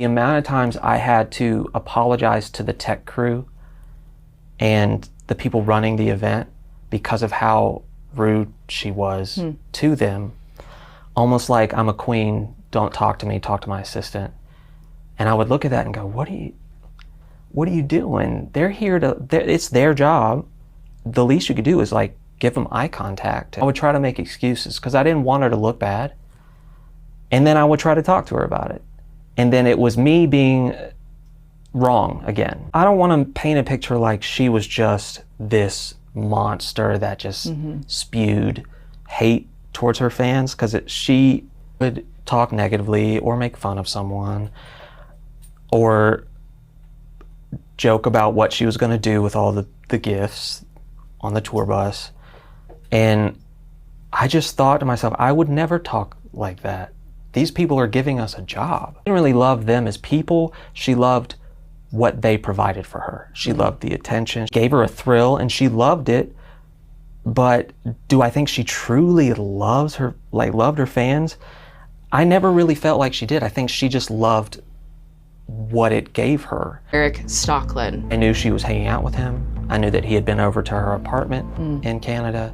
The amount of times I had to apologize to the tech crew and the people running the event because of how rude she was to them, almost like I'm a queen, don't talk to me, talk to my assistant. And I would look at that and go, what are you doing? They're here it's their job. The least you could do is like give them eye contact. I would try to make excuses because I didn't want her to look bad. And then I would try to talk to her about it. And then it was me being wrong again. I don't want to paint a picture like she was just this monster that just spewed hate towards her fans, because she would talk negatively or make fun of someone or joke about what she was going to do with all the gifts on the tour bus. And I just thought to myself, I would never talk like that. These people are giving us a job. I didn't really love them as people. She loved what they provided for her. She loved the attention, gave her a thrill, and she loved it. But do I think she truly loved her fans? I never really felt like she did. I think she just loved what it gave her. Eric Stocklin. I knew she was hanging out with him. I knew that he had been over to her apartment in Canada,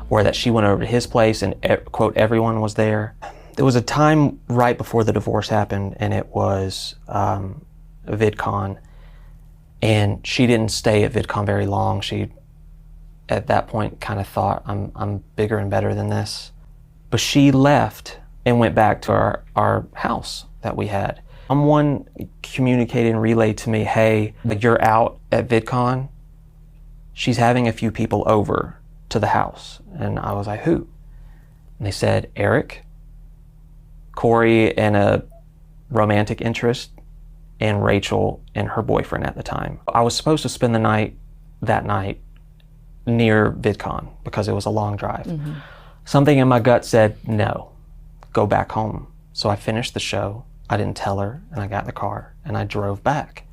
or that she went over to his place and, quote, everyone was there. There was a time right before the divorce happened, and it was VidCon, and she didn't stay at VidCon very long. She, at that point, kind of thought, I'm bigger and better than this. But she left and went back to our house that we had. Someone communicated and relayed to me, hey, you're out at VidCon. She's having a few people over to the house. And I was like, who? And they said, Eric, Corey and a romantic interest, and Rachel and her boyfriend at the time. I was supposed to spend the night that night near VidCon because it was a long drive. Something in my gut said, no, go back home. So I finished the show. I didn't tell her, and I got in the car and I drove back.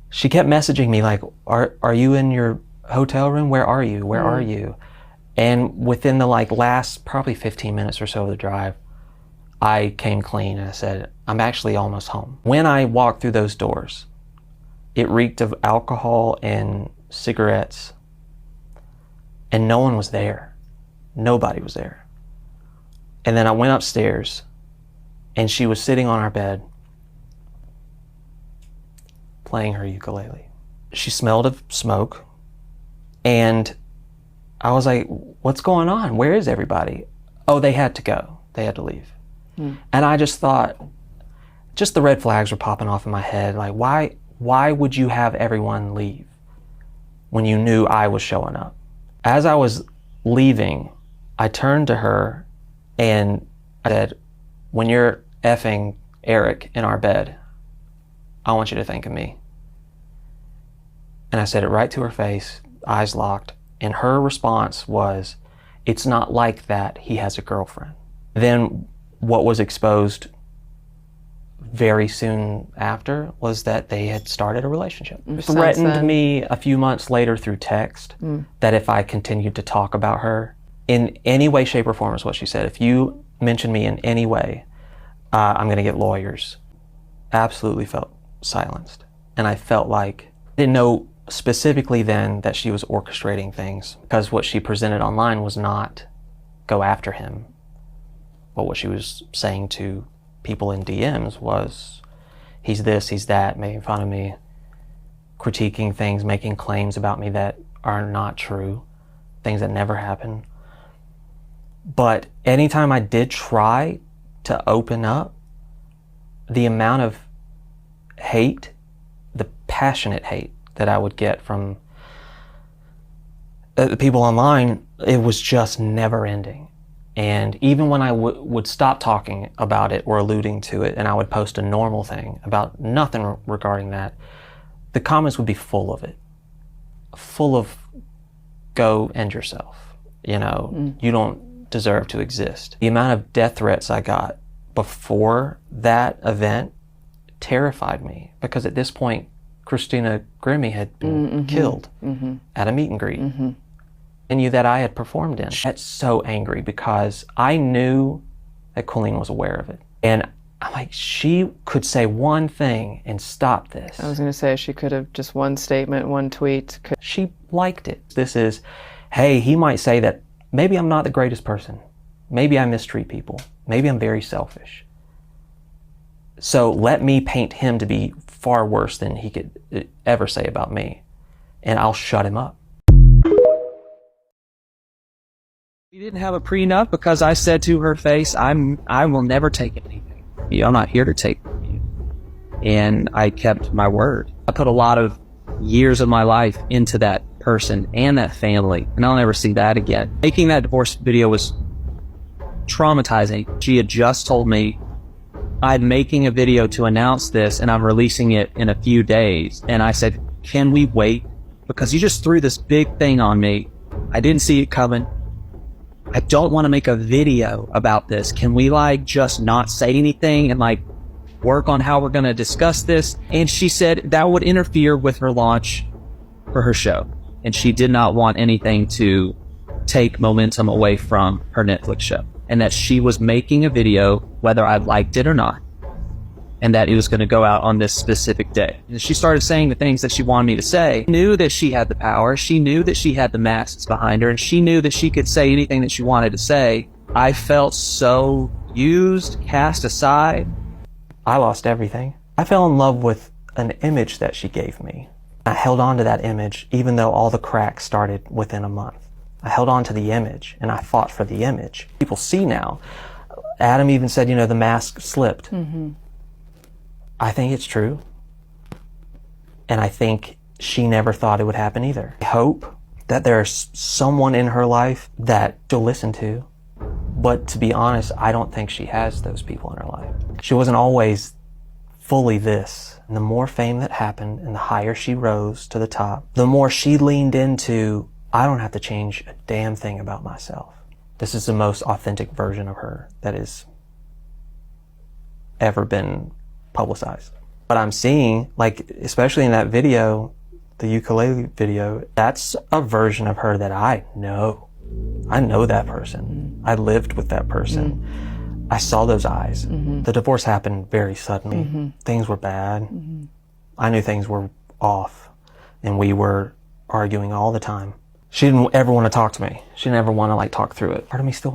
She kept messaging me like, are you in your hotel room? Where are you? Where are you? And within the last probably 15 minutes or so of the drive, I came clean and I said, I'm actually almost home. When I walked through those doors, it reeked of alcohol and cigarettes, and no one was there. Nobody was there. And then I went upstairs, and she was sitting on our bed playing her ukulele. She smelled of smoke, and I was like, what's going on? Where is everybody? Oh, they had to go. They had to leave. And I just thought, just the red flags were popping off in my head. Like, why would you have everyone leave when you knew I was showing up? As I was leaving, I turned to her and I said, when you're effing Eric in our bed, I want you to think of me. And I said it right to her face, eyes locked. And her response was, it's not like that, he has a girlfriend. Then what was exposed very soon after was that they had started a relationship. Threatened me a few months later through text that if I continued to talk about her in any way, shape, or form, is what she said. If you mention me in any way, I'm gonna get lawyers. Absolutely felt silenced. And I felt like, I didn't know specifically then that she was orchestrating things, because what she presented online was not go after him. But what she was saying to people in DMs was, he's this, he's that, making fun of me, critiquing things, making claims about me that are not true, things that never happened. But anytime I did try to open up, the amount of hate, the passionate hate that I would get from the people online, it was just never ending. And even when I would stop talking about it or alluding to it, and I would post a normal thing about nothing regarding that, the comments would be full of it. Full of, go end yourself. You know, you don't deserve to exist. The amount of death threats I got before that event terrified me, because at this point, Christina Grimmie had been killed at a meet and greet. Venue that I had performed in. I got so angry because I knew that Colleen was aware of it. And I'm like, she could say one thing and stop this. I was going to say she could have just one statement, one tweet. She liked it. This is, hey, he might say that maybe I'm not the greatest person. Maybe I mistreat people. Maybe I'm very selfish. So let me paint him to be far worse than he could ever say about me. And I'll shut him up. We didn't have a prenup because I said to her face, I will never take anything. I'm not here to take from you. And I kept my word. I put a lot of years of my life into that person and that family, and I'll never see that again. Making that divorce video was traumatizing. She had just told me, I'm making a video to announce this and I'm releasing it in a few days. And I said, can we wait? Because you just threw this big thing on me. I didn't see it coming. I don't want to make a video about this. Can we just not say anything and work on how we're going to discuss this? And she said that would interfere with her launch for her show. And she did not want anything to take momentum away from her Netflix show. And that she was making a video, whether I liked it or not. And that it was going to go out on this specific day. And she started saying the things that she wanted me to say. She knew that she had the power. She knew that she had the masses behind her. And she knew that she could say anything that she wanted to say. I felt so used, cast aside. I lost everything. I fell in love with an image that she gave me. I held on to that image even though all the cracks started within a month. I held on to the image and I fought for the image. People see now. Adam even said, the mask slipped. Mm-hmm. I think it's true. And I think she never thought it would happen either. I hope that there's someone in her life that she'll listen to. But to be honest, I don't think she has those people in her life. She wasn't always fully this. And the more fame that happened and the higher she rose to the top, the more she leaned into, I don't have to change a damn thing about myself. This is the most authentic version of her that has ever been publicized. What I'm seeing, especially in that video, the ukulele video, that's a version of her that I know. I know that person. I lived with that person. Mm-hmm. I saw those eyes. Mm-hmm. The divorce happened very suddenly. Mm-hmm. Things were bad. Mm-hmm. I knew things were off, and we were arguing all the time. She didn't ever want to talk to me. She didn't ever want to talk through it. Part of me still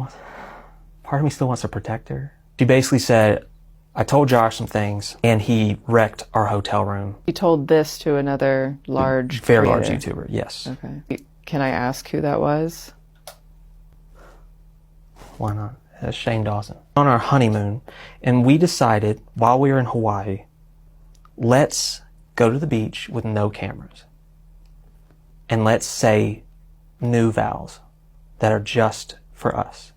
wants to protect her. She basically said, I told Josh some things, and he wrecked our hotel room. You told this to another very large YouTuber, yes. Okay. Can I ask who that was? Why not? That's Shane Dawson. On our honeymoon, and we decided while we were in Hawaii, let's go to the beach with no cameras. And let's say new vows that are just for us.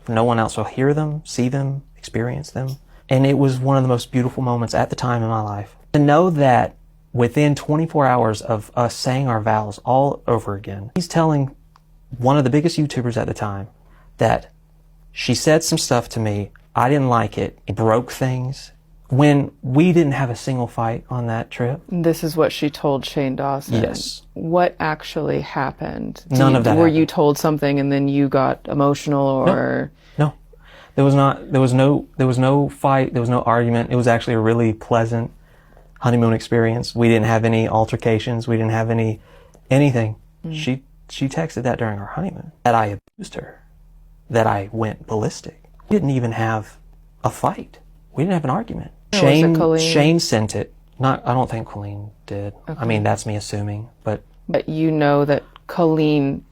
No one else will hear them, see them, experience them. And it was one of the most beautiful moments at the time in my life. To know that within 24 hours of us saying our vows all over again, he's telling one of the biggest YouTubers at the time that she said some stuff to me, I didn't like it, it broke things. When we didn't have a single fight on that trip. This is what she told Shane Dawson. Yes. What actually happened? None of that Were happened. you told something and then you got emotional or? No. There was no fight, there was no argument. It was actually a really pleasant honeymoon experience. We didn't have any altercations, we didn't have anything. Mm. She texted that during our honeymoon. That I abused her. That I went ballistic. We didn't even have a fight. We didn't have an argument. Shane sent it. I don't think Colleen did. Okay. I mean, that's me assuming, but you know that Colleen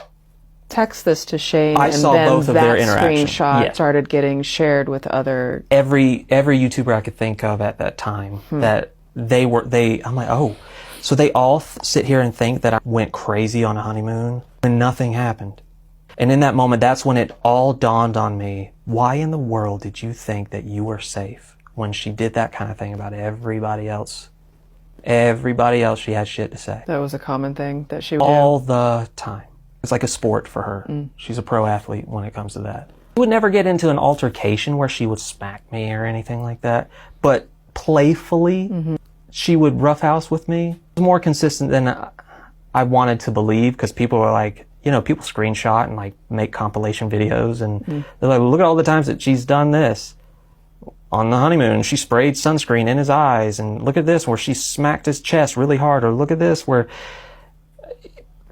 texted this to Shane, I saw both of their interaction. Screenshot started getting shared with other. Every YouTuber I could think of at that time that I'm like, oh, so they all sit here and think that I went crazy on a honeymoon and nothing happened. And in that moment, that's when it all dawned on me. Why in the world did you think that you were safe when she did that kind of thing about everybody else? Everybody else, she had shit to say. That was a common thing that she would all do? The time. It's like a sport for her. Mm. She's a pro athlete when it comes to that. We would never get into an altercation where she would smack me or anything like that. But playfully, she would roughhouse with me. It was more consistent than I wanted to believe, because people were like, people screenshot and make compilation videos, and they're like, look at all the times that she's done this. on the honeymoon, she sprayed sunscreen in his eyes, and look at this where she smacked his chest really hard, or look at this where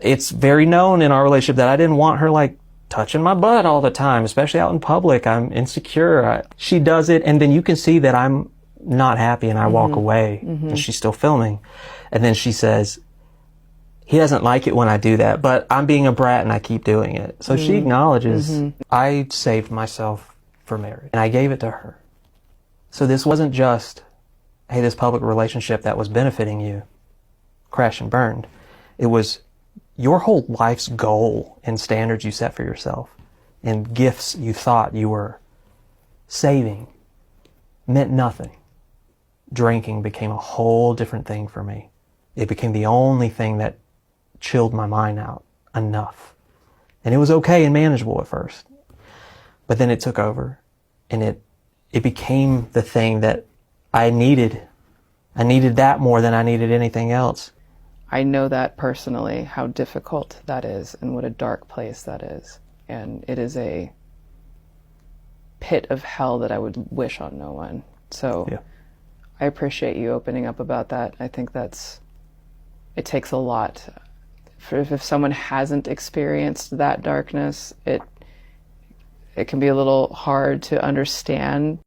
it's very known in our relationship that I didn't want her like touching my butt all the time, especially out in public. I'm insecure. She does it, and then you can see that I'm not happy, and I walk away, and she's still filming. And then she says, he doesn't like it when I do that, but I'm being a brat and I keep doing it. So she acknowledges I saved myself for marriage, and I gave it to her. So this wasn't just, hey, this public relationship that was benefiting you crashed and burned. It was your whole life's goal and standards you set for yourself and gifts you thought you were saving meant nothing. Drinking became a whole different thing for me. It became the only thing that chilled my mind out enough. And it was okay and manageable at first. But then it took over, and it became the thing that I needed. I needed that more than I needed anything else. I know that personally, how difficult that is and what a dark place that is. And it is a pit of hell that I would wish on no one. So Yeah. I appreciate you opening up about that. I think it takes a lot. If someone hasn't experienced that darkness, it can be a little hard to understand.